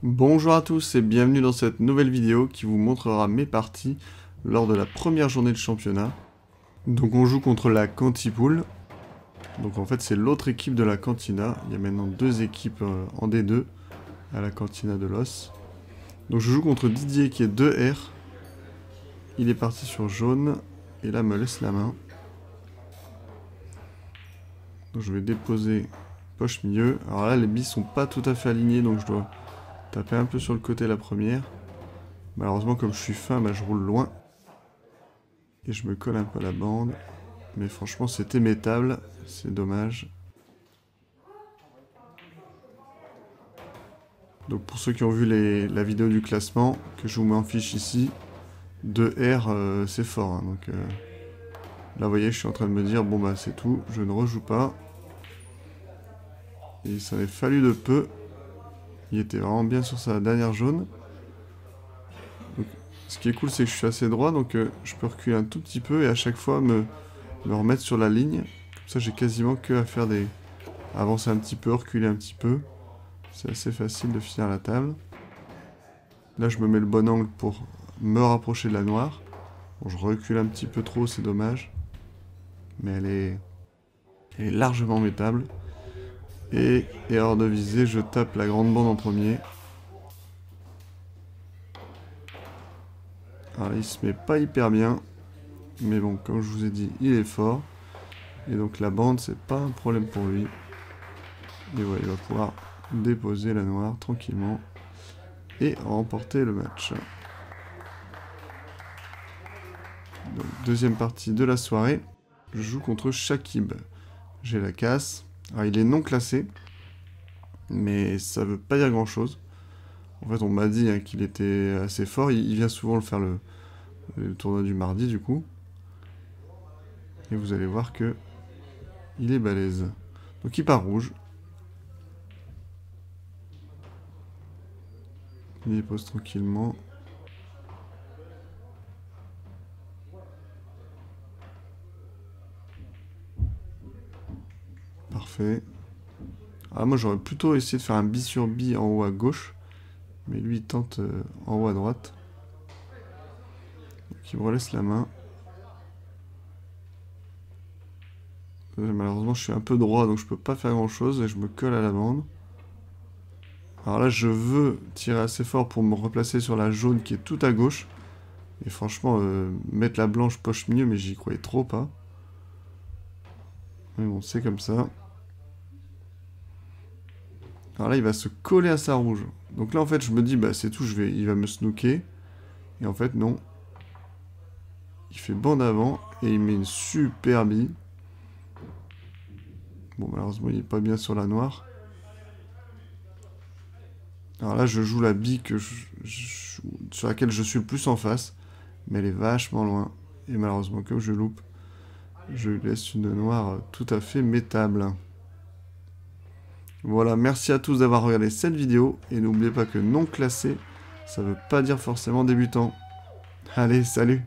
Bonjour à tous et bienvenue dans cette nouvelle vidéo qui vous montrera mes parties lors de la première journée de championnat. Donc on joue contre la Cantipool. Donc en fait c'est l'autre équipe de la Cantina. Il y a maintenant deux équipes en D2 à la Cantina de Los. Donc je joue contre Didier qui est 2R. Il est parti sur jaune et là me laisse la main. Donc je vais déposer poche milieu. Alors là les billes sont pas tout à fait alignées donc je dois taper un peu sur le côté la première. Malheureusement comme je suis fin, je roule loin. Et je me colle un peu à la bande. Mais franchement c'est émettable, c'est dommage. Donc pour ceux qui ont vu la vidéo du classement, que je vous mets en fiche ici, 2R c'est fort. Hein, donc là vous voyez je suis en train de me dire, bon bah c'est tout, je ne rejoue pas. Et il s'en est fallu de peu. Il était vraiment bien sur sa dernière jaune. Donc, ce qui est cool c'est que je suis assez droit, donc je peux reculer un tout petit peu et à chaque fois me remettre sur la ligne. Comme ça j'ai quasiment que à faire des... avancer un petit peu, reculer un petit peu. C'est assez facile de finir la table. Là je me mets le bon angle pour me rapprocher de la noire. Bon, je recule un petit peu trop, c'est dommage. Mais elle est largement mettable. Et erreur de visée, je tape la grande bande en premier. Alors il se met pas hyper bien. Mais bon, comme je vous ai dit, il est fort. Et donc la bande, c'est pas un problème pour lui. Et voilà, il va pouvoir déposer la noire tranquillement. Et remporter le match. Donc, deuxième partie de la soirée. Je joue contre Shakib. J'ai la casse. Alors il est non classé. Mais ça veut pas dire grand chose. En fait on m'a dit hein, qu'il était assez fort. Il vient souvent le faire le tournoi du mardi du coup. Et vous allez voir que il est balèze. Donc il part rouge. Il dépose tranquillement. Parfait. Ah, moi j'aurais plutôt essayé de faire un bi sur bi en haut à gauche. Mais lui il tente en haut à droite. Donc il me relaisse la main. Malheureusement je suis un peu droit donc je peux pas faire grand chose et je me colle à la bande. Alors là je veux tirer assez fort pour me replacer sur la jaune qui est tout à gauche. Et franchement mettre la blanche poche mieux mais j'y croyais trop pas. Mais bon c'est comme ça. Alors là il va se coller à sa rouge. Donc là en fait je me dis bah c'est tout, il va me snooker. Et en fait non. Il fait bande avant et il met une super bille. Bon malheureusement il est pas bien sur la noire. Alors là je joue la bille sur laquelle je suis le plus en face. Mais elle est vachement loin. Et malheureusement comme je loupe, je laisse une noire tout à fait mettable. Voilà, merci à tous d'avoir regardé cette vidéo. Et n'oubliez pas que non classé, ça veut pas dire forcément débutant. Allez, salut!